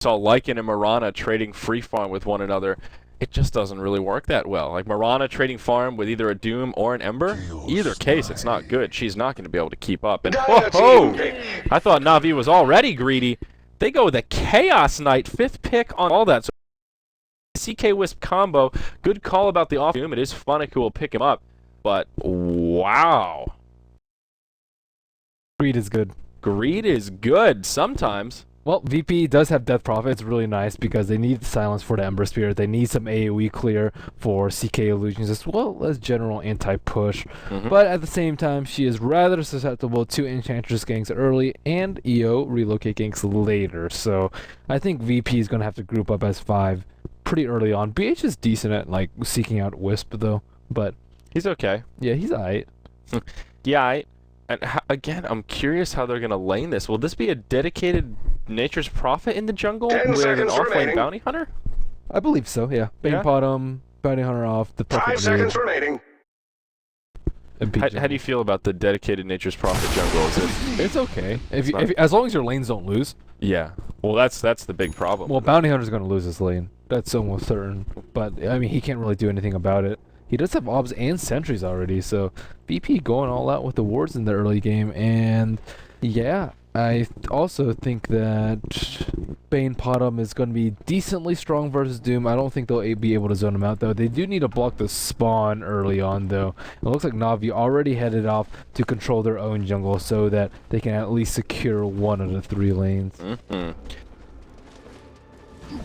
saw Lycan and Mirana trading free farm with one another. It just doesn't really work that well. Like Mirana trading farm with either a Doom or an Ember, either case it's not good. She's not going to be able to keep up. And whoa! I thought Na'Vi was already greedy. They go with a Chaos Knight, 5th pick on all that. So CK Wisp combo, good call about the off Doom. It is Funnick who will pick him up, but wow. Greed is good. Greed is good sometimes. Well, VP does have Death Prophet. It's really nice because they need silence for the Ember Spirit. They need some AoE clear for CK Illusions as well as general anti-push. But at the same time, she is rather susceptible to Enchantress ganks early and EO relocate ganks later. So I think VP is going to have to group up as 5 pretty early on. BH is decent at like seeking out Wisp though, but he's okay. Yeah, he's alright. Yeah, and again, I'm curious how they're going to lane this. Will this be a dedicated Nature's Prophet in the jungle with an off-lane Bounty Hunter? I believe so, yeah. Bane Bottom, Bounty Hunter off, the Prophet 5 seconds remaining. How do you feel about the dedicated Nature's Prophet jungle? It's okay. If as long as your lanes don't lose. Yeah. Well, that's the big problem. Well, Bounty Hunter's going to lose his lane. That's almost certain. But, I mean, he can't really do anything about it. He does have obs and sentries already, so VP going all out with the wards in the early game. And, yeah, I also think that Bane Bottom is going to be decently strong versus Doom. I don't think they'll be able to zone him out, though. They do need to block the spawn early on, though. It looks like Na'Vi already headed off to control their own jungle so that they can at least secure 1 of the 3 lanes.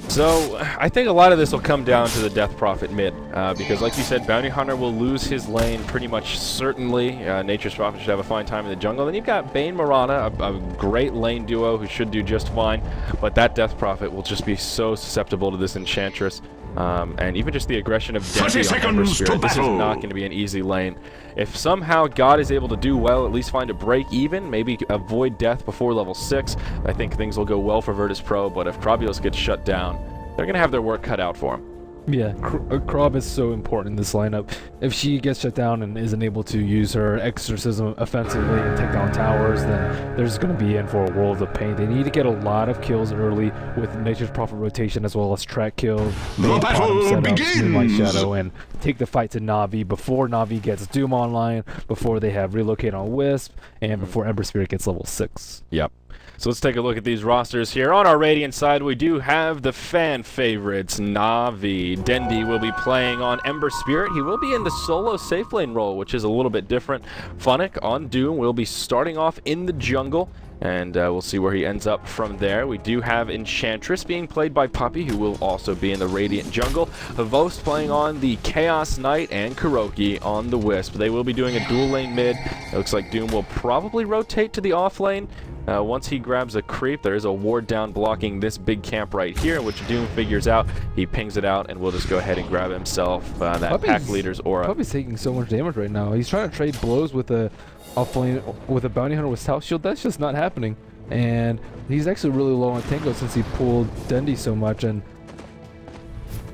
So, I think a lot of this will come down to the Death Prophet mid, because like you said, Bounty Hunter will lose his lane pretty much certainly. Nature's Prophet should have a fine time in the jungle. Then you've got Bane Mirana, a great lane duo who should do just fine, but that Death Prophet will just be so susceptible to this Enchantress. And even just the aggression of Dendy on Ember Spirit, this is not going to be an easy lane. If somehow God is able to do well, at least find a break even, maybe avoid death before level 6, I think things will go well for Virtus Pro, but if Krabios gets shut down, they're going to have their work cut out for him. Yeah, Krob is so important in this lineup. If she gets shut down and isn't able to use her exorcism offensively and take down towers, then they're just going to be in for a world of pain. They need to get a lot of kills early with Nature's Prophet rotation as well as track kills, the battle begins! Moonlight Shadow, and take the fight to Na'Vi before Na'Vi gets Doom online, before they have relocate on Wisp, and before Ember Spirit gets level 6. Yep. So let's take a look at these rosters here. On our Radiant side, we do have the fan favorites, Na'Vi. Dendy will be playing on Ember Spirit. He will be in the solo safe lane role, which is a little bit different. Funnick on Doom will be starting off in the jungle, and we'll see where he ends up from there. We do have Enchantress being played by Puppey, who will also be in the Radiant jungle. Havost playing on the Chaos Knight, and Kuroki on the Wisp. They will be doing a dual lane mid. It looks like Doom will probably rotate to the off lane. Once he grabs a creep, there is a ward down blocking this big camp right here, which Doom figures out. He pings it out, and we'll just go ahead and grab himself that pack leader's aura. Puppey's taking so much damage right now. He's trying to trade blows with a offlane with a Bounty Hunter with South Shield. That's just not happening. And he's actually really low on Tango since he pulled Dendy so much. And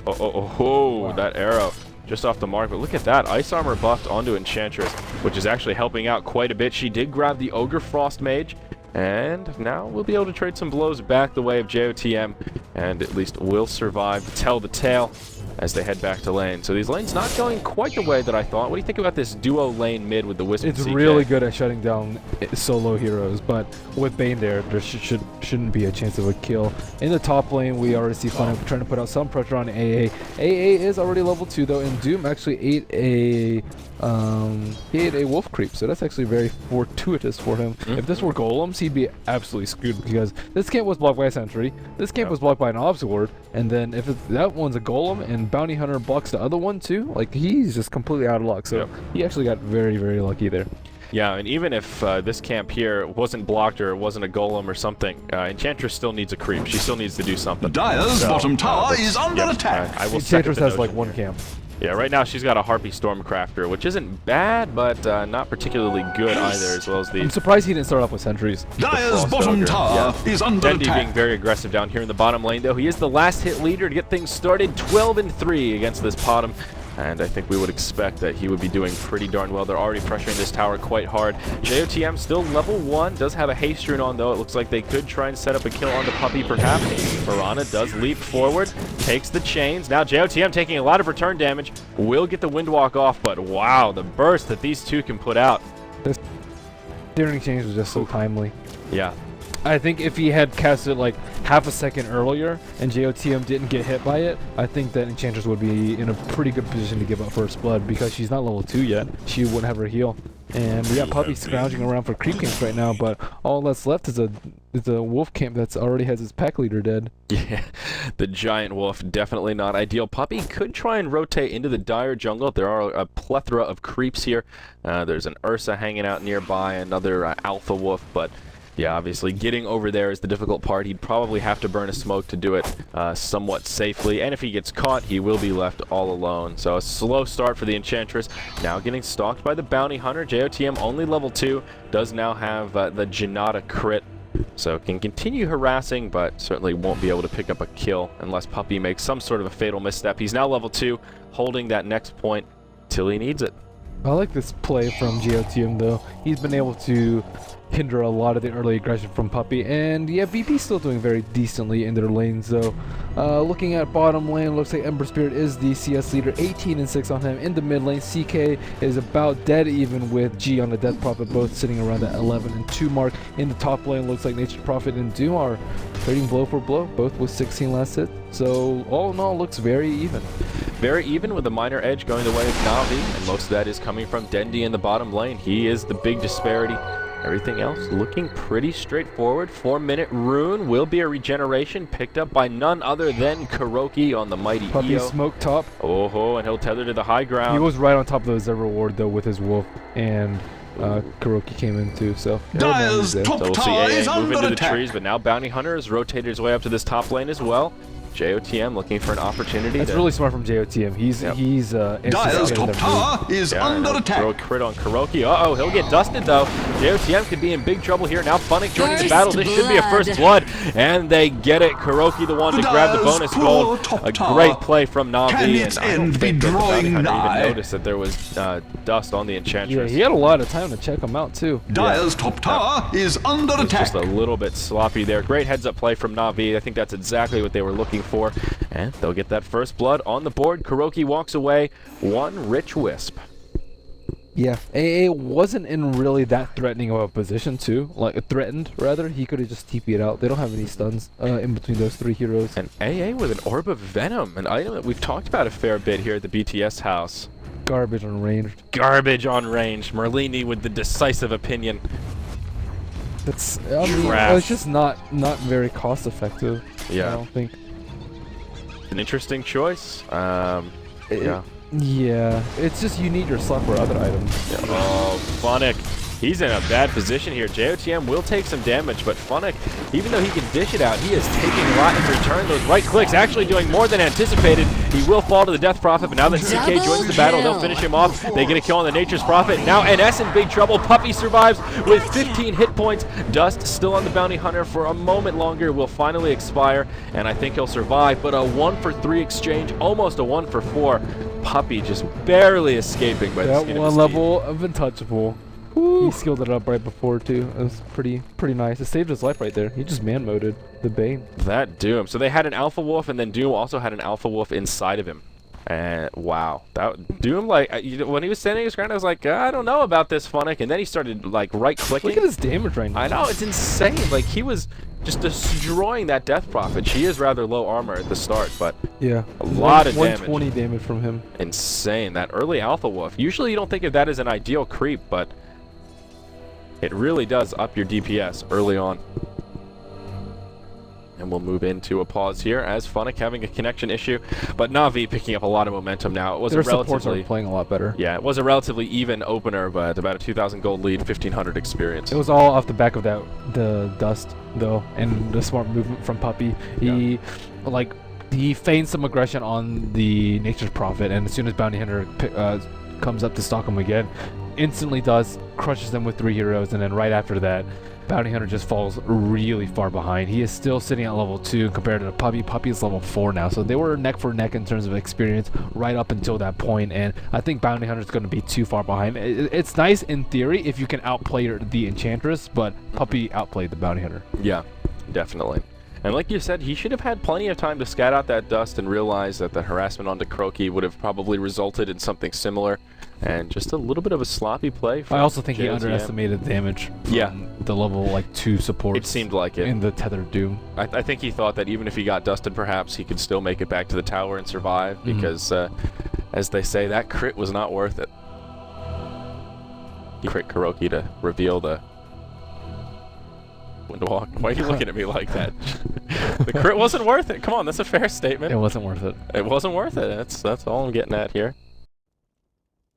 wow. That arrow just off the mark, but look at that. Ice Armor buffed onto Enchantress, which is actually helping out quite a bit. She did grab the Ogre Frost Mage, and now we'll be able to trade some blows back the way of JOTM, and at least we'll survive to tell the tale as they head back to lane. So these lanes not going quite the way that I thought. What do you think about this duo lane mid with the Wisp and it's CK? really good at shutting down solo heroes, but with Bane there shouldn't be a chance of a kill. In the top lane, we already see Funnick trying to put out some pressure on AA. AA is already level 2 though, and Doom actually ate a wolf creep, so that's actually very fortuitous for him. If this were golems, he'd be absolutely screwed because this camp was blocked by a sentry, this camp was blocked by an obs ward, and then if that one's a golem and Bounty Hunter blocks the other one too, like he's just completely out of luck. So he actually got very, very lucky there. Yeah, and even if this camp here wasn't blocked or it wasn't a golem or something, Enchantress still needs a creep. She still needs to do something. Dire's bottom tower is under attack. I will Enchantress has like one camp. Yeah, right now she's got a Harpy Stormcrafter, which isn't bad, but not particularly good either, as well as the... I'm surprised he didn't start off with sentries. Dire's bottom tower is under Dendy attack. being very aggressive down here in the bottom lane, though. He is the last hit leader to get things started, 12-3 against this bottom. And I think we would expect that he would be doing pretty darn well. They're already pressuring this tower quite hard. JOTM still level 1, does have a haste rune on though. It looks like they could try and set up a kill on the Puppy perhaps. Piranha does leap forward, takes the chains. Now JOTM taking a lot of return damage, will get the Windwalk off, but wow, the burst that these two can put out. This steering change was just so timely. Yeah. I think if he had cast it like half a second earlier and JOTM didn't get hit by it, I think that Enchantress would be in a pretty good position to give up First Blood because she's not level 2 yet. She wouldn't have her heal. And we got Puppy scrounging around for creep camps right now, but all that's left is a wolf camp that's already has its pack leader dead. Yeah, the giant wolf, definitely not ideal. Puppy could try and rotate into the dire jungle. There are a plethora of creeps here. There's an Ursa hanging out nearby, another alpha wolf, but yeah, obviously getting over there is the difficult part. He'd probably have to burn a smoke to do it somewhat safely, and if he gets caught, he will be left all alone. So a slow start for the Enchantress. Now getting stalked by the Bounty Hunter. JOTM only level 2, does now have the Janata crit, so can continue harassing, but certainly won't be able to pick up a kill unless Puppy makes some sort of a fatal misstep. He's now level 2, holding that next point till he needs it. I like this play from JOTM though. He's been able to hinder a lot of the early aggression from Puppy, and yeah, VP's still doing very decently in their lanes though. Looking at bottom lane, looks like Ember Spirit is the CS leader, 18 and 6 on him. In the mid lane, CK is about dead even with G on the Death Prophet, both sitting around that 11 and 2 mark. In the top lane, looks like Nature's Prophet and Doom are trading blow for blow, both with 16 last hit. So all in all, looks very even. Very even, with a minor edge going the way of Na'Vi, and most of that is coming from Dendi in the bottom lane. He is the big disparity. Everything else looking pretty straightforward. 4-minute rune will be a regeneration picked up by none other than Kuroki on the mighty Puppy Io. smoke top. Oh, and he'll tether to the high ground. He was right on top of the observer ward though with his wolf, and Kuroki came in too, so Dire's top So we'll see tower is AA move under into the attack. trees, but now Bounty Hunter has rotated his way up to this top lane as well. JOTM looking for an opportunity. That's really smart from JOTM. He's Dire's top tower is under Throw a attack. crit on Kuroki. Uh-oh, he'll get dusted though. JOTM could be in big trouble here. Now Funnick joining the battle. This should be a first blood. And they get it. Kuroki the one to grab the bonus gold. A great play from Na'Vi. Can its and I don't end be think that the Bounty drawing Hunter nigh? even noticed that there was dust on the Yeah, Enchantress. he had a lot of time to check him out too. Dire's top tower is under It's attack. just a little bit sloppy there. Great heads-up play from Na'Vi. I think that's exactly what they were looking for. And they'll get that first blood on the board. Kuroki walks away. One rich wisp. Yeah, AA wasn't in really that threatening of a position too. Like threatened rather. He could have just TP'd out. They don't have any stuns in between those 3 heroes. And AA with an Orb of Venom, an item that we've talked about a fair bit here at the BTS house. Garbage on range. Garbage on range. Merlini with the decisive opinion. That's I mean, Trash. it's just not very cost effective. Yeah. I don't think. An interesting choice. Yeah. Yeah, it's just you need your slot for other items. Oh, Funnick. He's in a bad position here. JOTM will take some damage, but Funnick, even though he can dish it out, he is taking a lot in return. Those right clicks actually doing more than anticipated. He will fall to the Death Prophet, but now that CK joins the battle, they'll finish him off. They get a kill on the Nature's Prophet. Now NS in big trouble. Puppy survives with 15 hit points. Dust still on the Bounty Hunter for a moment longer. Will finally expire, and I think he'll survive. But a 1-for-3 exchange, almost a 1-for-4. Puppy just barely escaping by the That skin of one his level of untouchable. He skilled it up right before too. It was pretty nice. It saved his life right there. He just man-moded the Bane. That Doom. So they had an Alpha Wolf, and then Doom also had an Alpha Wolf inside of him. And wow, that Doom, like when he was standing his ground, I was like, I don't know about this, Funnick. And then he started like right-clicking. Look at his damage right now. I know, it's insane. Like he was just destroying that Death Prophet. She is rather low armor at the start, but Yeah, a lot of damage. 120 damage from him. Insane. That early Alpha Wolf. Usually you don't think of that as an ideal creep, but it really does up your DPS early on. And we'll move into a pause here as Funnick having a connection issue, but Na'Vi picking up a lot of momentum now. It was Their a supports relatively are playing a lot better. yeah, it was a relatively even opener, but about a 2,000 gold lead, 1,500 experience. It was all off the back of the dust though, and the smart movement from Puppy. He he feigned some aggression on the Nature's Prophet, and as soon as Bounty Hunter comes up to stalk him again, instantly crushes them with 3 heroes, and then right after that, Bounty Hunter just falls really far behind. He is still sitting at level 2 compared to the Puppy. Puppy is level 4 now, so they were neck for neck in terms of experience right up until that point, and I think Bounty Hunter is going to be too far behind. It's nice in theory if you can outplay the Enchantress, but Puppy outplayed the Bounty Hunter. Yeah, definitely. And like you said, he should have had plenty of time to scat out that dust and realize that the harassment onto Kuroki would have probably resulted in something similar. And just a little bit of a sloppy play. I also think he underestimated damage from the level like 2 support. It seemed like it. In the Tethered Doom. I think he thought that even if he got dusted, perhaps he could still make it back to the tower and survive. Because, as they say, that crit was not worth it. He crit Kuroki to reveal the Windwalk. Why are you looking at me like that? The crit wasn't worth it. Come on, that's a fair statement. It wasn't worth it. It wasn't worth it. That's all I'm getting at here.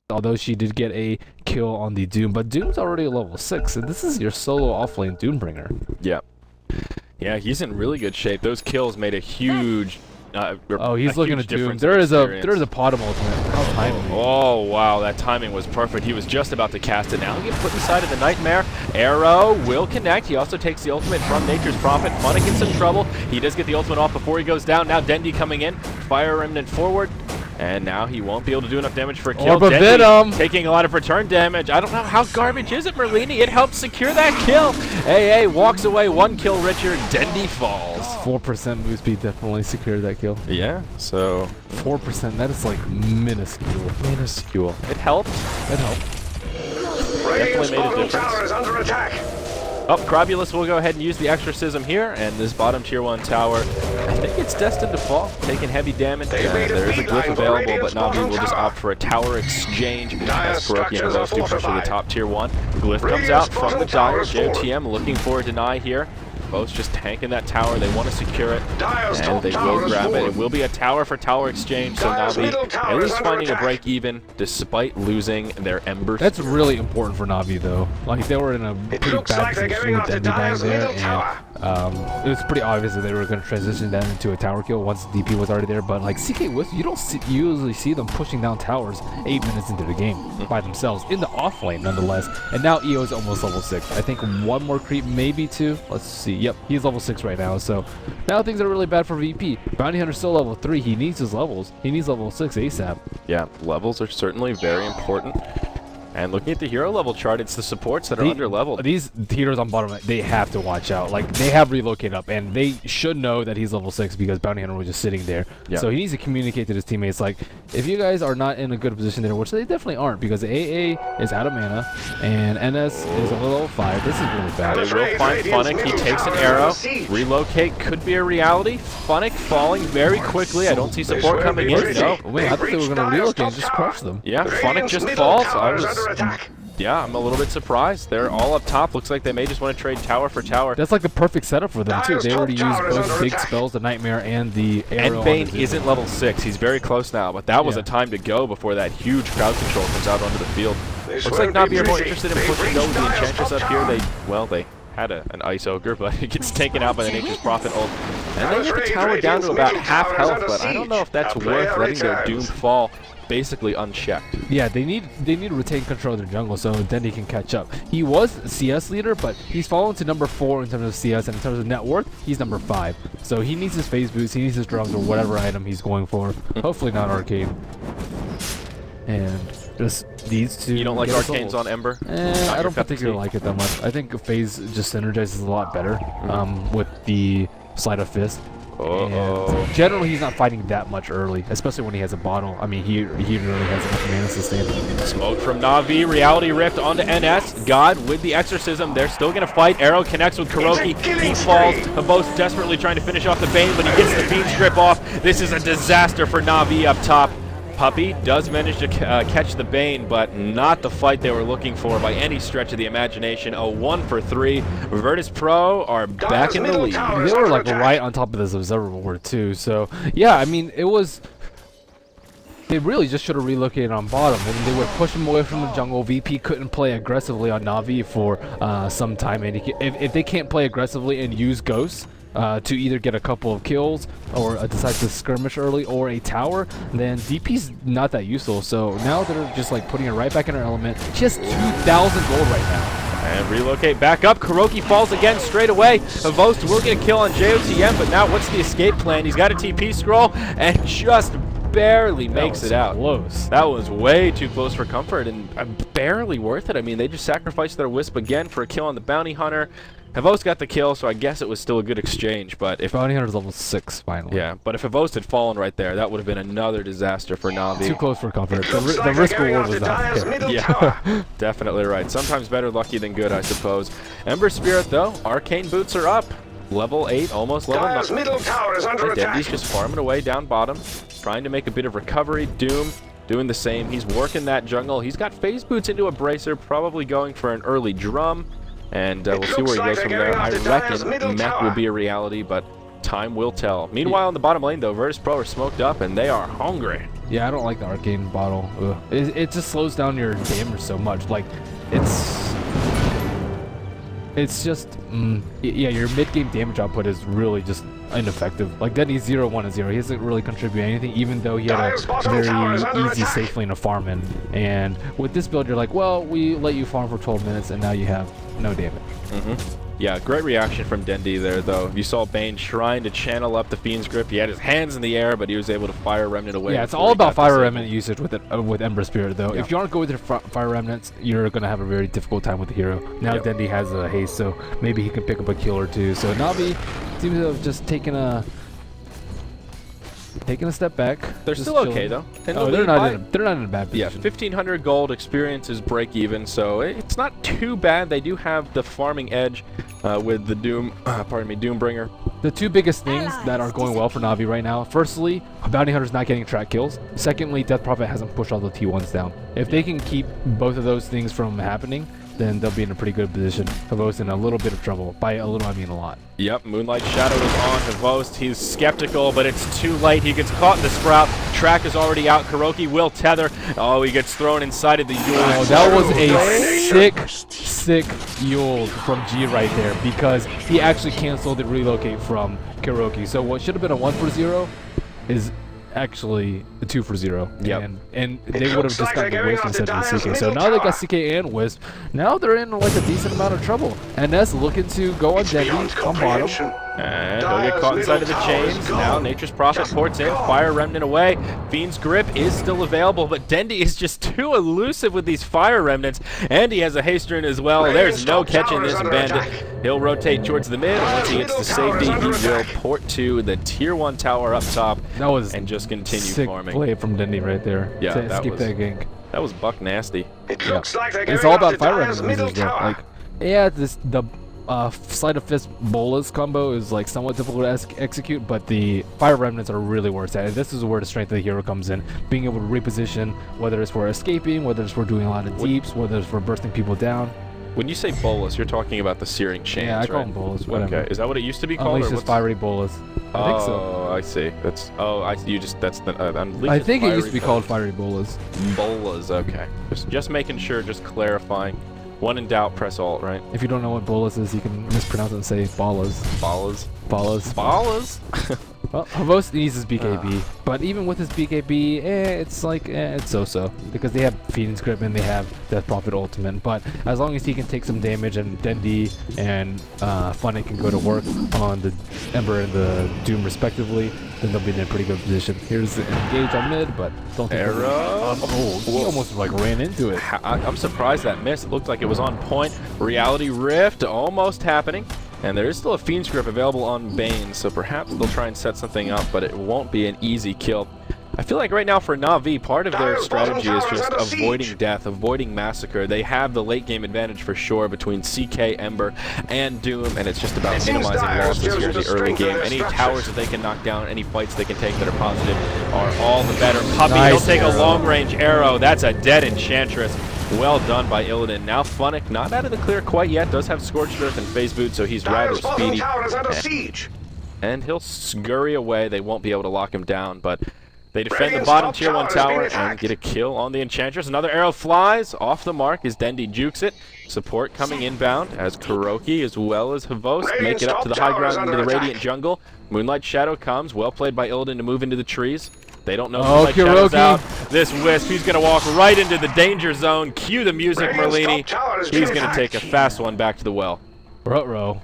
Although she did get a kill on the Doom, but Doom's already level 6, and this is your solo offlane Doombringer. Yeah. Yeah, he's in really good shape. Those kills made a huge he's looking at Doom. There is a Potom ultimate. How timely. Oh wow, that timing was perfect. He was just about to cast it. Now he'll get put inside of the Nightmare. Arrow will connect. He also takes the ultimate from Nature's Prophet. Funnick in some trouble. He does get the ultimate off before he goes down. Now Dendi coming in. Fire Remnant forward. And now he won't be able to do enough damage for a kill. Dendi taking a lot of return damage. I don't know how garbage is it, Merlini. It helps secure that kill. AA walks away, 1 kill richer. Dendi falls. 4% move speed definitely secured that kill. Yeah, so 4%, that is like minuscule. Minuscule. It helped. It helped. Definitely made a difference. Tower is under attack. Oh, Crobulus will go ahead and use the Exorcism here, and this bottom tier 1 tower, I think it's destined to fall, taking heavy damage. There is a glyph available, but Na'Vi will just opt for a tower exchange as Kuroki and Rose do pressure the top tier 1. Glyph comes out from the Dire. JOTM looking for a deny here. Both just tanking that tower. They want to secure it, and they will grab it. It will be a tower for tower exchange, so Na'Vi at least finding a break even despite losing their Ember. That's really important for Na'Vi though. Like they were in a pretty bad position with Dendi dying there, and it was pretty obvious that they were going to transition that into a tower kill once DP was already there. But like CK Wisp, you don't usually see them pushing down towers 8 minutes into the game by themselves in the off lane nonetheless. And now EO is almost level 6. I think 1 more creep, maybe 2. Let's see. Yep, he's level 6 right now, so now things are really bad for VP. Bounty Hunter's still level 3. He needs his levels. He needs level 6 ASAP. Yeah, levels are certainly very important. And looking at the hero level chart, it's the supports that are under-leveled. These heroes on bottom, they have to watch out. Like, they have relocated up, and they should know that he's level 6 because Bounty Hunter was just sitting there. Yeah. So he needs to communicate to his teammates, like, if you guys are not in a good position there, which they definitely aren't, because AA is out of mana, and NS is a level 5. This is really bad. They will find Funnick. He takes an arrow. Relocate could be a reality. Funnick falling very quickly. I don't see support coming in. No. Wait, I thought they were going to relocate and just crush them. Yeah, Funnick just falls. Yeah, I'm a little bit surprised. They're all up top. Looks like they may just want to trade tower for tower. That's like the perfect setup for them, too. They already used both big spells, the Nightmare and the Arrow. And Bane isn't level 6. He's very close now, but that was a time to go before that huge crowd control comes out onto the field. Looks like Na'Vi are more interested in pushing though with the Enchantress up here. They had an Ice Ogre, but it gets taken out by the Nature's Prophet ult. And they get the tower down to about half health, but I don't know if that's worth letting their Doom fall basically unchecked. Yeah, they need to retain control of their jungle so Dendi can catch up. He was CS leader, but he's fallen to number 4 in terms of CS, and in terms of net worth, he's number 5. So he needs his phase boost, he needs his drums or whatever item he's going for. Hopefully not Arcane. And just these two. You don't like Arcanes on Ember? I don't particularly like it that much. I think Phase just synergizes a lot better with the Sleight of Fist. And generally, he's not fighting that much early, especially when he has a bottle. I mean, he really has enough mana sustain. Smoke from Na'Vi, Reality Rift onto NS. God with the Exorcism, they're still going to fight. Arrow connects with Kuroki. He falls. Both desperately trying to finish off the Bane, but he gets the beam strip off. This is a disaster for Na'Vi up top. Puppy does manage to catch the Bane, but not the fight they were looking for by any stretch of the imagination. A 1 for 3. Virtus Pro are back in the lead. They were like right on top of this observable too. So yeah, I mean it was. They really just should have relocated on bottom, and they would push him away from the jungle. VP couldn't play aggressively on Na'Vi for some time, and if they can't play aggressively and use ghosts to either get a couple of kills or decide to skirmish early or a tower, then DP's not that useful. So now they're just like putting it right back in her element. She has 2,000 gold right now. And relocate back up. Kuroki falls again straight away. Havost will get a kill on JOTM, but now what's the escape plan? He's got a TP scroll and just barely makes it out. Close. That was way too close for comfort and barely worth it. I mean, they just sacrificed their Wisp again for a kill on the Bounty Hunter. Havost got the kill, so I guess it was still a good exchange, but if... Bounty Hunter's level 6, finally. Yeah, but if Havost had fallen right there, that would have been another disaster for Na'Vi. Too close for comfort. The risk reward was not there. Yeah, definitely right. Sometimes better lucky than good, I suppose. Ember Spirit, though, Arcane Boots are up. Level 8, almost level 9. Middle tower is under attack. Dendy's just farming away down bottom, trying to make a bit of recovery. Doom doing the same. He's working that jungle. He's got Phase Boots into a Bracer, probably going for an early drum. And we'll see where he goes from there. I reckon mech will be a reality, but time will tell. Meanwhile, in the bottom lane, though, Virtus Pro are smoked up, and they are hungry. Yeah, I don't like the Arcane bottle. It just slows down your damage so much. Like, it's just, yeah, your mid-game damage output is really just ineffective. Like, Dendy's 0-1-0. He doesn't really contribute anything, even though he had a very easy safe lane to farm in. And with this build, you're like, well, we let you farm for 12 minutes, and now you have no damage. Yeah, great reaction from Dendy there, though. You saw Bane trying to channel up the Fiend's Grip. He had his hands in the air, but he was able to fire Remnant away. Yeah, it's all about Fire Remnant usage with Ember Spirit, though. Yeah. If you aren't going with Fire Remnants, you're going to have a very difficult time with the hero. Now Dendy has a haste, so maybe he can pick up a kill or two. So Na'Vi seems to have just taken a step back. They're still okay, though. Oh, they're not in a bad position. Yeah, 1,500 gold, experience is break even, so it's not too bad. They do have the farming edge with the Doombringer. The two biggest things that are going well for Na'Vi right now, firstly, Bounty Hunter's not getting track kills. Secondly, Death Prophet hasn't pushed all the T1s down. If they can keep both of those things from happening, then they'll be in a pretty good position. Havost in a little bit of trouble. By a little, I mean a lot. Yep, Moonlight Shadow is on Havost. He's skeptical, but it's too late. He gets caught in the Sprout. Track is already out. Kuroki will tether. Oh, he gets thrown inside of the Yule. Oh, that was a sick Yule from G right there, because he actually canceled the relocate from Kuroki. So what should have been a 1-for-0 is actually a 2-for-0. Yep. And they would have just gotten the Wisp instead of the CK. So now they got CK and Wisp. Now they're in like a decent amount of trouble. And that's looking to go on Dendy on bottom. And he'll get caught inside of the chains. Now Nature's Prophet ports in, Fire Remnant away. Fiend's Grip is still available, but Dendy is just too elusive with these Fire Remnants. And he has a haste rune as well. There's no catching this Bandit. He'll rotate towards the mid, and once he gets to safety, he will port to the tier 1 tower up top. That was and just continue sick farming. Play from Dendy right there. Yeah, that was that gank. That was buck nasty. It looks like they're It's all about Fire Remnant. Like, yeah, the Sleight of Fist Bolas combo is like somewhat difficult to execute, but the Fire Remnants are really where it's at. And this is where the strength of the hero comes in, being able to reposition, whether it's for escaping, whether it's for doing a lot of deeps, whether it's for bursting people down. When you say Bolas, you're talking about the Searing Chains, yeah, I call right? them Bolas. Whatever. Okay, is that what it used to be called? Unleashes Fiery Bolas. I think so. Oh, I see. That's that's the Unleashes I think it used to be Fiery called Fiery Bolas. Bolas. Okay, just making sure, just clarifying. When in doubt, press Alt, right? If you don't know what Bolas is, you can mispronounce it and say Bolas. Bolas. Bolas. Bolas. Well, Havost needs his BKB, but even with his BKB, it's like, it's so-so, because they have Fiend's Grip and they have Death Prophet Ultimate, but as long as he can take some damage and Dendy and Funny can go to work on the Ember and the Doom respectively, then they'll be in a pretty good position. Here's the engage on mid, but don't think Arrow. Oh, he almost like ran into it. I'm surprised that missed. It looked like it was on point. Reality Rift almost happening. And there is still a Fiend's Grip available on Bane, so perhaps they'll try and set something up, but it won't be an easy kill. I feel like right now for Na'Vi, part of their strategy is just avoiding death, avoiding massacre. They have the late game advantage for sure between CK, Ember, and Doom, and it's just about minimizing losses here in the early game. Any towers that they can knock down, any fights they can take that are positive are all the better. Puppy, he'll take a long-range arrow. That's a dead Enchantress. Well done by Illidan. Now Funnick, not out of the clear quite yet, does have Scorched Earth and Phase Boot, so he's rather speedy. And he'll scurry away. They won't be able to lock him down, but they defend the bottom tier 1 tower and get a kill on the Enchantress. Another arrow flies off the mark as Dendy jukes it. Support coming inbound as Kuroki as well as Havost make it up to the high ground into the Radiant jungle. Moonlight Shadow comes, well played by Illidan to move into the trees. They don't know Oh, Moonlight Shadow's Kuroki. out. This Wisp, he's going to walk right into the danger zone. Cue the music, Merlini. He's going to take a fast one back to the well. Ruh-roh.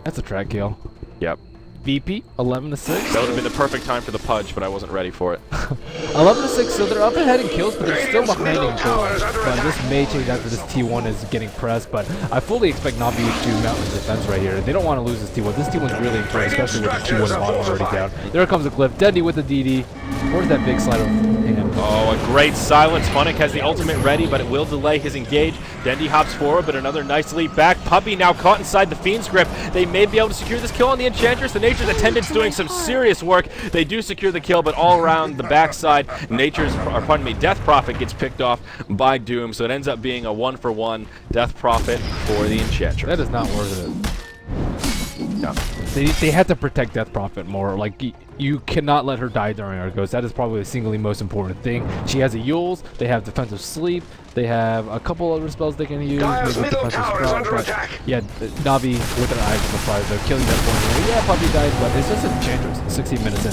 That's a track kill. Yep. VP, 11-6. That would have been the perfect time for the pudge, but I wasn't ready for it. 11-6, so they're up ahead in kills, but they're still behind in goals. But this may change after this T1 is getting pressed, but I fully expect Navi to mount his defense right here. They don't want to lose this T1. This T1's really important, especially with the T1 bottom already down. There comes a clip. Dendy with the DD. Where's that big slide of hand? Oh, a great silence. Funnick has the ultimate ready, but it will delay his engage. Dendy hops forward, but another nice leap back. Puppy now caught inside the Fiend's grip. They may be able to secure this kill on the Enchantress. The Nature's Attendant's doing some serious work. They do secure the kill, but all around the backside, Death Prophet gets picked off by Doom, so it ends up being a 1-for-1 Death Prophet for the Enchantress. That is not worth it. No. They had to protect Death Prophet more. Like, you cannot let her die during our goes. That is probably the singly most important thing. She has a Yules. They have defensive sleep. They have a couple other spells they can use. Dire's maybe middle defensive tower is sprout, under but attack. yeah, Navi with an eye on the prize, though, killing that point. Yeah, Puppy died, but it's just an Enchantress. 16 minutes in,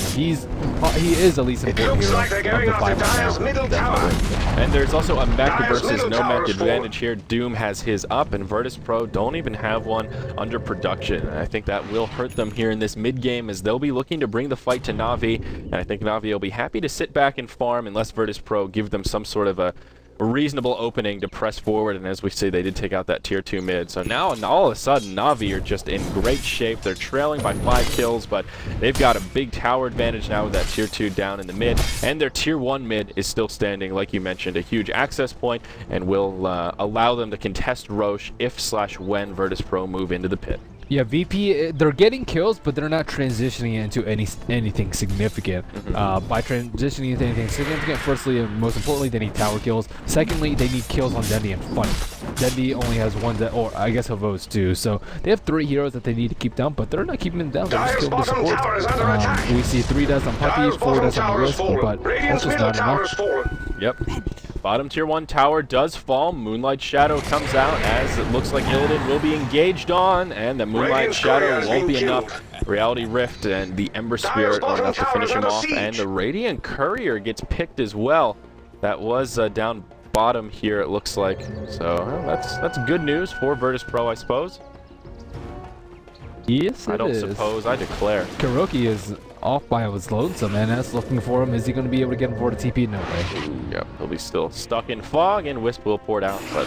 he is the least important Looks hero like they're of going the after 5 right Dire's now. middle tower. And there's also a mech Dire's versus middle no tower mech is advantage here. Doom has his up, and Virtus Pro don't even have one under production. And I think that will hurt them here in this mid-game, as they'll be looking to bring the fight to Navi. And I think Navi will be happy to sit back and farm unless Virtus Pro give them some sort of a reasonable opening to press forward, and as we say, they did take out that tier 2 mid. So now all of a sudden Navi are just in great shape. They're trailing by 5 kills, but they've got a big tower advantage now with that tier 2 down in the mid, and their tier 1 mid is still standing, like you mentioned, a huge access point, and will allow them to contest Roche if/when Virtus Pro move into the pit. Yeah, VP, they're getting kills, but they're not transitioning into anything significant. By transitioning into anything significant, firstly and most importantly, they need tower kills. Secondly, they need kills on Dendy and Funny. Dendy only has one, or I guess Havos too. So they have 3 heroes that they need to keep down, but they're not keeping them down. They're just Dire's killing the bottom tower is under supports. attack. We see 3 deaths on Puppy, Dire's 4 bottom deaths on the tower is Wisp, fallen. but that's Radiant's just middle not tower enough. is fallen. Yep. Bottom tier 1 tower does fall. Moonlight Shadow comes out as it looks like Illidan will be engaged on, and the Moonlight Radiant's Shadow courier has won't been be killed. enough. Reality Rift and the Ember Spirit are enough to tower finish is him under off, siege. and the Radiant Courier gets picked as well. That was down bottom here, it looks like. So that's good news for Virtus Pro, I suppose. Yes, I don't suppose, I declare. Kuroki is off by his lonesome, and that's looking for him. Is he going to be able to get him for the TP? No way. Yep, he'll be still stuck in fog, and Wisp will pour down, but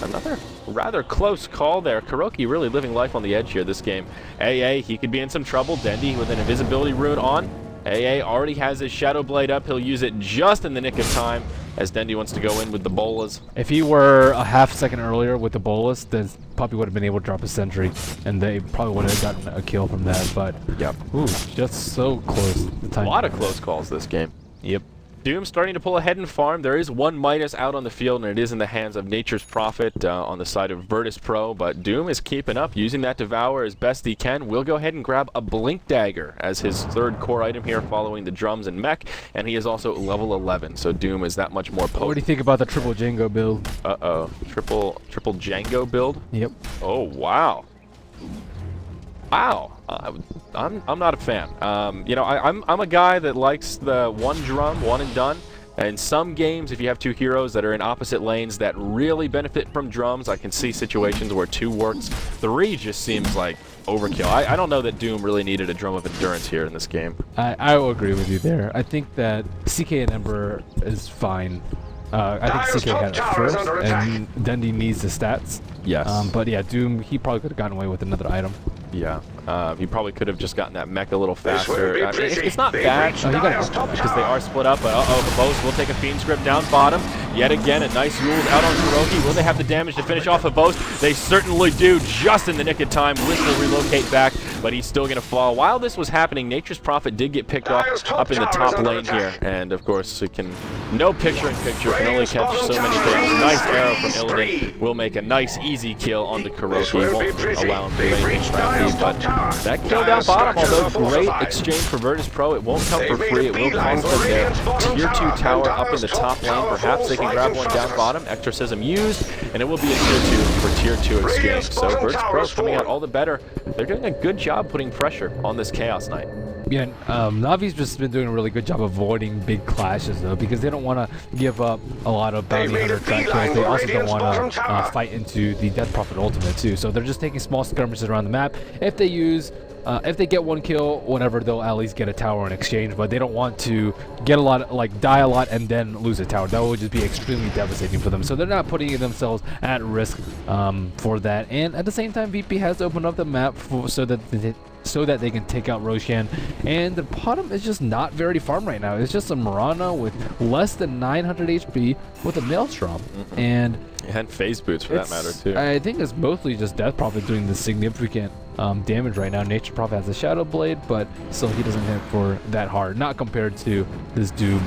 another rather close call there. Kuroki really living life on the edge here this game. AA, he could be in some trouble. Dendy with an invisibility rune on. AA already has his Shadow Blade up. He'll use it just in the nick of time as Dendy wants to go in with the bolas. If he were a half second earlier with the bolus, then Puppy would have been able to drop a sentry, and they probably would have gotten a kill from that. But Yep. ooh, just so close. The A lot of close calls this game. Yep. Doom starting to pull ahead in farm. There is one Midas out on the field, and it is in the hands of Nature's Prophet on the side of Virtus Pro, but Doom is keeping up, using that Devour as best he can. Will go ahead and grab a Blink Dagger as his 3rd core item here following the drums and mech, and he is also level 11, so Doom is that much more What do you potent. think about the triple Django build? Uh-oh. Triple Django build? Yep. Oh, wow. Wow, I'm not a fan. You know, I'm a guy that likes the one drum, one and done. In some games, if you have 2 heroes that are in opposite lanes that really benefit from drums, I can see situations where 2 works. 3 just seems like overkill. I don't know that Doom really needed a drum of endurance here in this game. I will agree with you there. I think that CK and Ember is fine. I think CK had it first, and Dendy needs the stats. Yes. But yeah, Doom, he probably could have gotten away with another item. Yeah. He probably could have just gotten that mech a little This will faster. be I mean, pretty. it's not They've bad. reached Oh, he got Dire's it. top Because they tower. are split up, but the Boast will take a Fiend's Grip down bottom. Yet again, a nice Yules out on Kuroki. Will they have the damage to finish off a Boast? They certainly do, just in the nick of time. Wisp will relocate back, but he's still going to fall. While this was happening, Nature's Prophet did get picked off Dire's top up in the tower is top under lane here. attack. And of course, it can no picture-in-picture, can only Radiant's catch bottom so many tower things. is Nice arrow from freeze. Illidan will make a nice, easy kill on the This Kuroki. will be Won't pretty. allow him to They've do anything reached crafty, Dire's but top tower. that kill down Dire's bottom, structures although are great fortified. exchange for Virtus Pro, it won't come They've for made free. a It will beeline cost for them their Radiant's bottom tier 2 tower, tower and up in the Dire's top top lane. tower Perhaps they can falls grab right one in down front of bottom. Exorcism used, and it will be a tier 2 for tier 2 exchange. Radiant's So bottom Virtus tower Pro is coming out fallen. all the better. They're doing a good job putting pressure on this Chaos Knight. Yeah, Navi's just been doing a really good job avoiding big clashes though, because they don't want to give up a lot of bounty made hunter a track beeline kills. They for also don't Radiant's want bottom to tower. fight into the Death Prophet ultimate too. So they're just taking small skirmishes around the map. If they use, if they get one kill, whatever, they'll at least get a tower in exchange. But they don't want to get a lot, like die a lot and then lose a tower. That would just be extremely devastating for them. So they're not putting themselves at risk for that. And at the same time, VP has opened up the map so that they can take out Roshan. And the bottom is just not very farm right now. It's just a Mirana with less than 900 HP with a Maelstrom. And phase boots for that matter too. I think it's mostly just Death Prophet doing the significant damage right now. Nature Prophet has a Shadow Blade, but still he doesn't hit for that hard. Not compared to this Doom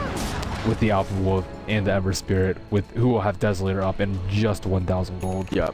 with the Alpha Wolf and the Ember Spirit, who will have Desolator up in just 1,000 gold. Yep.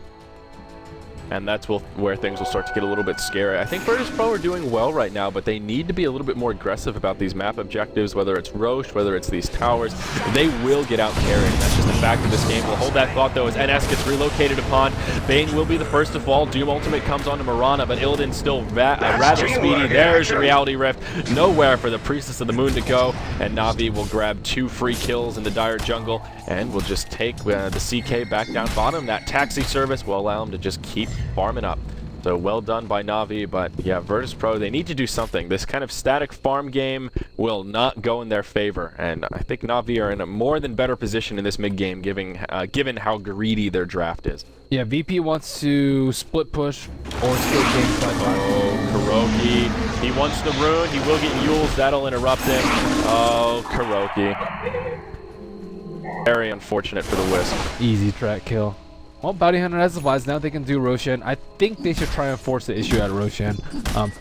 And that's where things will start to get a little bit scary. I think Virtus Pro are doing well right now, but they need to be a little bit more aggressive about these map objectives, whether it's Roche, whether it's these towers. They will get out carried. That's just a fact of this game. We'll hold that thought, though, as NS gets relocated upon. Bane will be the first to fall. Doom Ultimate comes onto Mirana, but Illidan's still rather speedy. There's the Reality Rift. Nowhere for the Priestess of the Moon to go, and Na'Vi will grab 2 free kills in the Dire Jungle, and we'll just take the CK back down bottom. That taxi service will allow him to just keep farming up. So well done by Na'Vi, but yeah, Virtus Pro, they need to do something. This kind of static farm game will not go in their favor, and I think Na'Vi are in a more than better position in this mid-game, given how greedy their draft is. Yeah, VP wants to split push or still game side. Oh, Kuroki. He wants the rune. He will get Yules. That'll interrupt him. Oh, Kuroki. Very unfortunate for the Wisp. Easy track kill. Well, Bounty Hunter has the vibes. Now they can do Roshan. I think they should try and force the issue at Roshan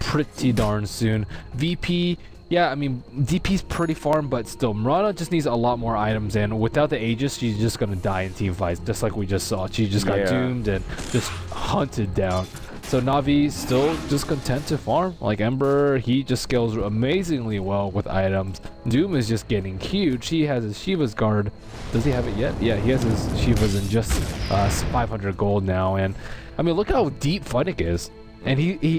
pretty darn soon. VP, yeah, I mean, DP's pretty farm, but still, Mirana just needs a lot more items, and without the Aegis, she's just going to die in team fights, just like we just saw. She just got doomed and just hunted down. So Na'Vi still just content to farm. Like Ember, he just scales amazingly well with items. Doom is just getting huge. He has his Shiva's guard. Does he have it yet? Yeah, he has his Shiva's in just 500 gold now. And I mean, look how deep Funnick is. And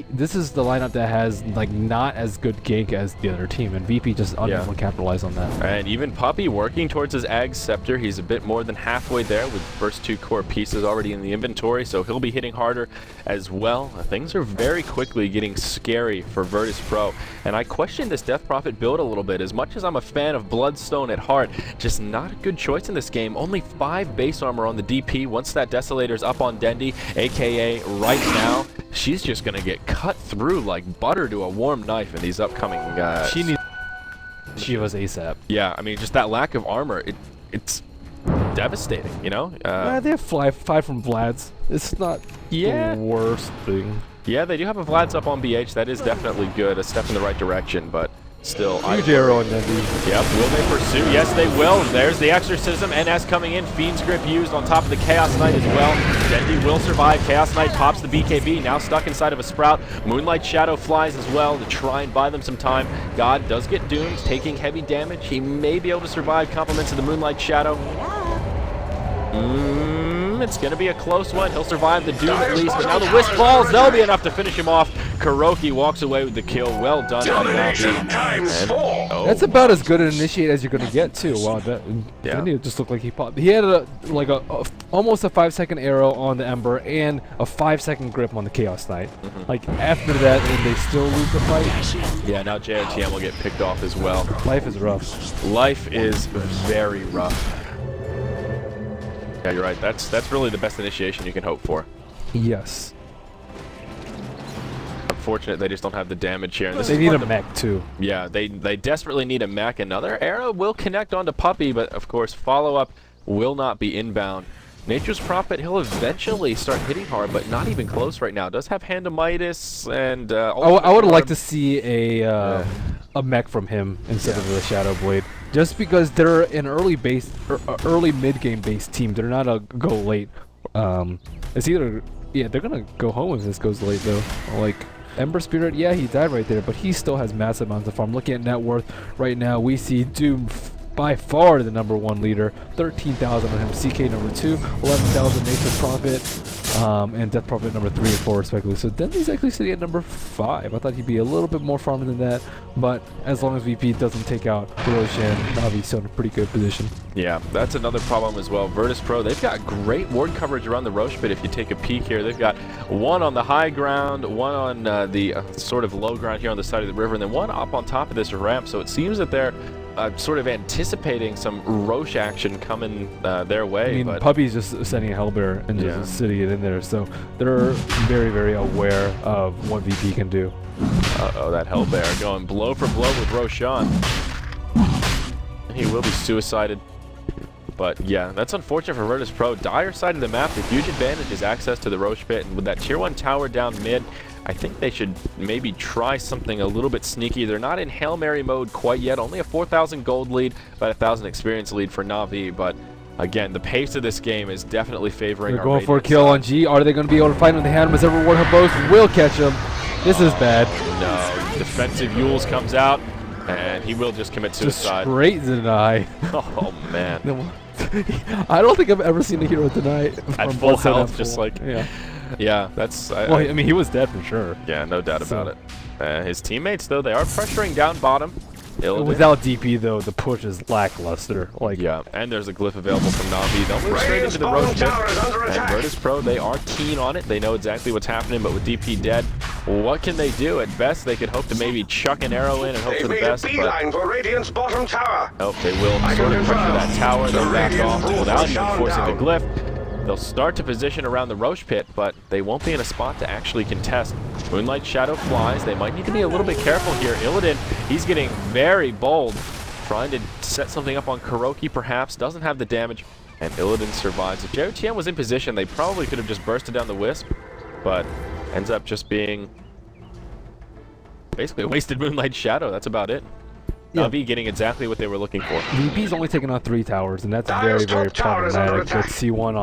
this is the lineup that has like not as good gank as the other team, and VP just unable to capitalize on that. And even Puppy working towards his Ag Scepter. He's a bit more than halfway there with the first 2 core pieces already in the inventory, so he'll be hitting harder as well. Things are very quickly getting scary for Virtus Pro, and I question this Death Prophet build a little bit. As much as I'm a fan of Bloodstone at heart, just not a good choice in this game. Only 5 base armor on the DP. Once that Desolator's up on Dendi, aka right now, she's just gonna get cut through like butter to a warm knife in these upcoming She needs Shiva's ASAP. Yeah, I mean, just that lack of armor, it's devastating, you know? They have 5 from Vlad's. It's not the worst thing. Yeah, they do have a Vlad's up on BH. That is definitely good, a step in the right direction, but still. Huge arrow on Dendi. Yep, will they pursue? Yes, they will. There's the Exorcism. NS coming in. Fiend's Grip used on top of the Chaos Knight as well. Dendi will survive. Chaos Knight pops the BKB, now stuck inside of a Sprout. Moonlight Shadow flies as well to try and buy them some time. God does get doomed, taking heavy damage. He may be able to survive compliments of the Moonlight Shadow. It's going to be a close one. He'll survive the Doom at least, but now the Wisp falls. That'll be enough to finish him off. Kuroki walks away with the kill. Well done by Na'Vi. That's about as good an initiate as you're going to get, too. Wow, Dendi just looked like he popped. He had almost a 5-second arrow on the Ember and a 5-second grip on the Chaos Knight. Like, after that, and they still lose the fight. Yeah, now JOTM will get picked off as well. Life is rough. Life is very rough. Yeah, you're right. That's really the best initiation you can hope for. Yes. Unfortunate they just don't have the damage here. And they need a mech too. Yeah, they desperately need a mech. Another arrow will connect onto Puppy, but of course follow-up will not be inbound. Nature's Prophet, he'll eventually start hitting hard, but not even close right now. Does have Hand of Midas and I would like to see a mech from him instead of the Shadow Blade. Just because they're an early mid-game based team. They're not a go late. It's either they're gonna go home if this goes late though. Like Ember Spirit, yeah, he died right there, but he still has massive amounts of farm. Looking at net worth right now, we see Doom by far the #1 leader. 13,000 on him. CK number 2, 11,000 Nature Prophet, and Death Prophet number 3 and 4 respectively. So Dendi's actually sitting at number 5. I thought he'd be a little bit more farming than that, but as long as VP doesn't take out Roshan, Navi's still in a pretty good position. Yeah, that's another problem as well. Virtus Pro, they've got great ward coverage around the Roche pit. If you take a peek here, they've got one on the high ground, one on the sort of low ground here on the side of the river, and then one up on top of this ramp. So it seems that they're sort of anticipating some Roche action coming their way. I mean, but Puppy's just sending a Hellbear and just sitting it in there, so they're very, very aware of what VP can do. Uh-oh, that Hellbear going blow for blow with Roshan. He will be suicided. But yeah, that's unfortunate for Virtus Pro. Dire side of the map, the huge advantage is access to the Roche pit, and with that tier 1 tower down mid, I think they should maybe try something a little bit sneaky. They're not in Hail Mary mode quite yet. Only a 4,000 gold lead, about 1,000 experience lead for Na'Vi. But again, the pace of this game is definitely favoring. They're going for a kill on G. Are they going to be able to find him? They have him as ever one. Both will catch him. This is bad. No, defensive Yules comes out, and he will just commit suicide. Just straight deny. Oh man. I don't think I've ever seen a hero deny At full health, just like yeah, that's. Well, I mean, he was dead for sure. Yeah, no doubt about it. His teammates, though, they are pressuring down bottom. Without DP, though, the push is lackluster. Like, yeah, and there's a glyph available from Na'Vi. They'll move straight into the Roche pit. And Virtus Pro, they are keen on it. They know exactly what's happening, but with DP dead, what can they do? At best, they could hope to maybe chuck an arrow in and hope for the best. Beeline for Radiant's bottom tower. Oh, they will sort of pressure that tower, then back off without even forcing the glyph. They'll start to position around the Roche pit, but they won't be in a spot to actually contest. Moonlight Shadow flies. They might need to be a little bit careful here. Illidan, he's getting very bold, trying to set something up on Kuroki perhaps. Doesn't have the damage, and Illidan survives. If JOTM was in position, they probably could have just bursted down the Wisp, but ends up just being basically a wasted Moonlight Shadow. That's about it. Na'Vi getting exactly what they were looking for. VP's only taken out 3 towers, and that's very, very problematic. But C1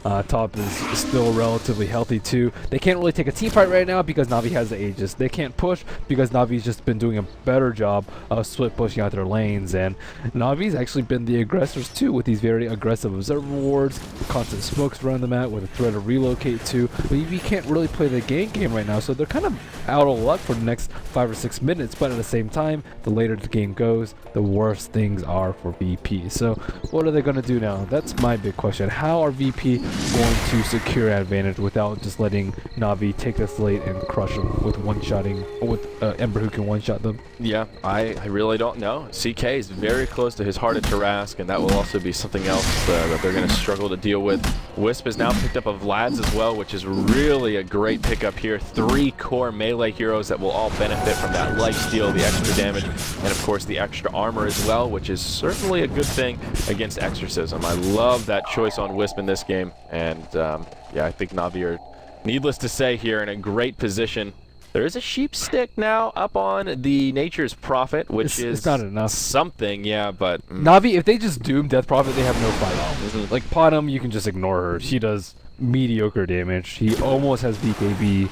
on top is still relatively healthy too. They can't really take a team fight right now because Na'Vi has the Aegis. They can't push because Na'Vi's just been doing a better job of split pushing out their lanes, and Na'Vi's actually been the aggressors too with these very aggressive observer wards, constant smokes around the map with a threat of relocate too. But VP can't really play the game right now, so they're kind of out of luck for the next 5 or 6 minutes. But at the same time, the later the game goes, the worse things are for VP. So what are they going to do now? That's my big question. How are VP going to secure advantage without just letting Na'Vi take this late and crush them with one-shotting, with Ember who can one-shot them? Yeah, I really don't know. CK is very close to his heart of Tarask, and that will also be something else that they're going to struggle to deal with. Wisp has now picked up a Vlad's as well, which is really a great pickup here. 3 core melee heroes that will all benefit from that lifesteal, the extra damage, and of course the extra armor as well, which is certainly a good thing against Exorcism. I love that choice on Wisp in this game, and yeah, I think Na'Vi are, needless to say, here in a great position. There is a sheep stick now up on the Nature's Prophet, which is not enough. Something, yeah, but Na'Vi, if they just doom Death Prophet, they have no fight. Like Potom, you can just ignore her. She does mediocre damage. He almost has BKB.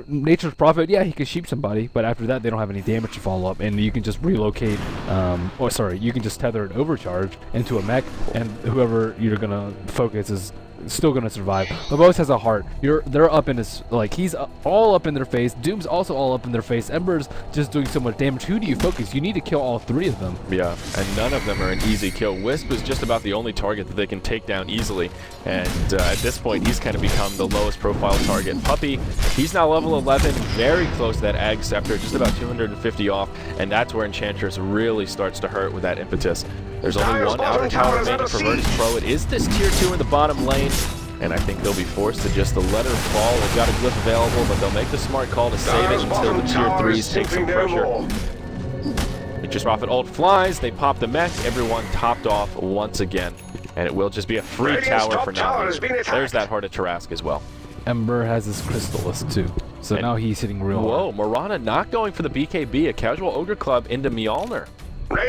Nature's Prophet, yeah, he can sheep somebody, but after that they don't have any damage to follow up, and you can just relocate, you can just tether an overcharge into a mech, and whoever you're gonna focus is still gonna survive. Lobos has a heart. They're up in his, like, he's all up in their face. Doom's also all up in their face. Ember's just doing so much damage. Who do you focus? You need to kill all 3 of them. Yeah, and none of them are an easy kill. Wisp is just about the only target that they can take down easily, and at this point he's kind of become the lowest profile target. Puppy, he's now level 11, very close to that Ag Scepter, just about 250 off, and that's where Enchantress really starts to hurt with that impetus. There's only one outer tower remaining for Virtus Pro. It is this tier 2 in the bottom lane, and I think they'll be forced to just let her fall. They've got a glyph available, but they'll make the smart call to save it until the tier 3s take some pressure. Nature's Prophet ult flies, they pop the mech, everyone topped off once again. And it will just be a free tower for now. There's that Heart of Tarask as well. Ember has his Crystalist too, so now he's hitting real hard. Whoa, Morana not going for the BKB, a casual Ogre Club into Mjolnir.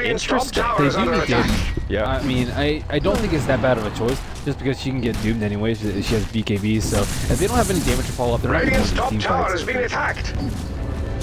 Interesting. They do need damage. Yeah. I mean, I don't think it's that bad of a choice, just because she can get doomed anyway. She has BKB, so if they don't have any damage to follow up, they're not going to win these team fights.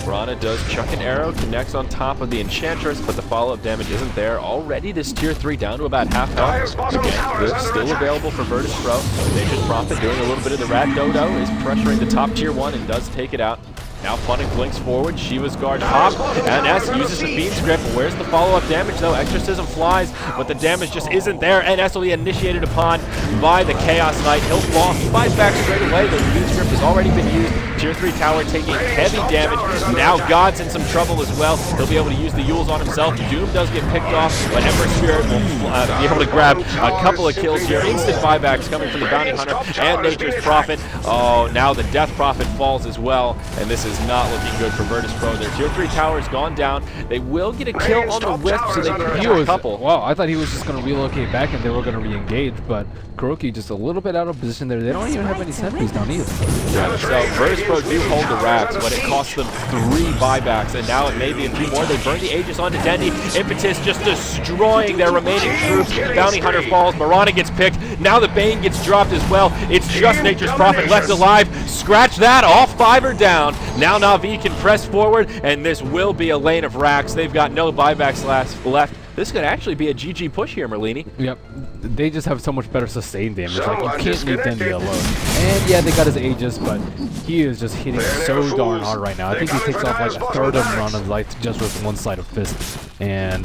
Rana does chuck an arrow, connects on top of the Enchantress, but the follow-up damage isn't there. Already this tier 3 down to about half Dire's health. bottom Again, tower is good, under still attack. available for Virtus Pro. Nature's Prophet doing a little bit of the Rat Dodo, is pressuring the top tier 1 and does take it out. Now Funnick blinks forward, Shiva's guard pop, and S uses the Fiend's Grip. Where's the follow-up damage though? Exorcism flies, but the damage just isn't there, and S will be initiated upon by the Chaos Knight. He'll fall, he fights back straight away, the Fiend's Grip has already been used. Tier 3 tower taking heavy damage. Now God's in some trouble as well. He'll be able to use the Yules on himself. Doom does get picked off, but Ember Spirit will be able to grab a couple of kills here. Instant buybacks coming from the Bounty Hunter and Nature's Prophet. Oh, now the Death Prophet falls as well, and this is not looking good for Virtus Pro. Their tier 3 tower has gone down. They will get a kill on the whip, so they can He get a was, couple. wow, I thought he was just going to relocate back and they were going to re-engage, but Kuroki just a little bit out of position there. They don't even have any sentries down either. Yeah, so Virtus Pro do hold the racks, but it costs them 3 buybacks, and now it may be a few more. They burn the Aegis onto Dendi. Impetus just destroying their remaining troops. Bounty Hunter falls. Marana gets picked. Now the Bane gets dropped as well. It's just Nature's Prophet left alive. Scratch that. All 5 are down. Now Na'Vi can press forward, and this will be a lane of racks. They've got no buybacks left. This could actually be a GG push here, Merlini. Yep, they just have so much better sustained damage. Like, Someone you can't leave Dendi disconnected. alone. And yeah, they got his Aegis, but he is just hitting so darn hard right now. I think he takes off like a third of Rana's life just with one side of fist. And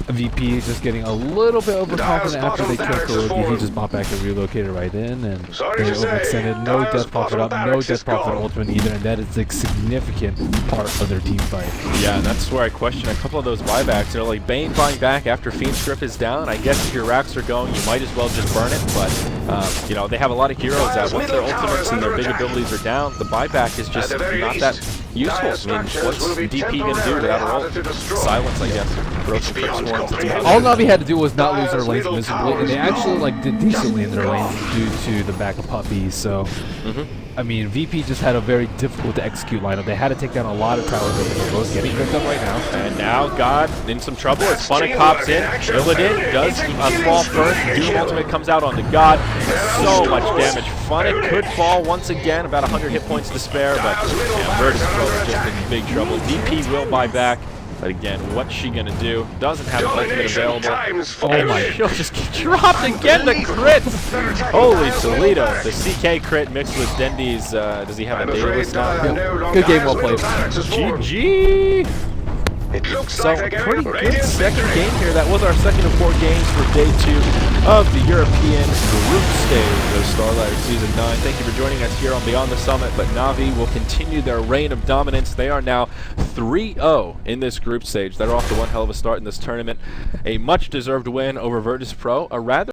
VP is just getting a little bit overconfident after they killed Kuroki. He just bought back and relocated right in, and they overextended. No Death Prophet up, no Death Prophet ultimate either, and that is a significant part of their team fight. Yeah, and that's where I question a couple of those buybacks. They're like, Bane buying back after Fiend's Grip is down. I guess if your racks are going, you might as well just burn it, but, you know, they have a lot of heroes that once their ultimates and their big abilities are down, the buyback is just not that useful. I mean, what's DP going to do without a roll? Silence, I guess. Broken Prick Swarms. All Na'Vi had to do was not lose their lanes miserably, and they actually like did decently in their lanes due to the back of puppies. So, I mean, VP just had a very difficult to execute lineup. They had to take down a lot of towers that they were both getting picked up right now. And now God in some trouble as Funnick pops in. Illidan does fall first. Doom ultimate comes out on the God. So much damage. Funnick could fall once again, about 100 hit points to spare, but yeah, Virtus Pro is just in big trouble. VP will buy back. But again, what's she gonna do? Doesn't have an ultimate available. Oh my, she'll just get dropped again, the crits! Holy Toledo. The CK crit mixed with Dendi's, does he have a dataless now? Good game, well played. GG! So, pretty good second game here. That was our second of 4 games for day 2 of the European group stage of StarLadder Season 9. Thank you for joining us here on Beyond the Summit, but Na'Vi will continue their reign of dominance. They are now 3-0 in this group stage. They're off to one hell of a start in this tournament. A much-deserved win over Virtus Pro, a rather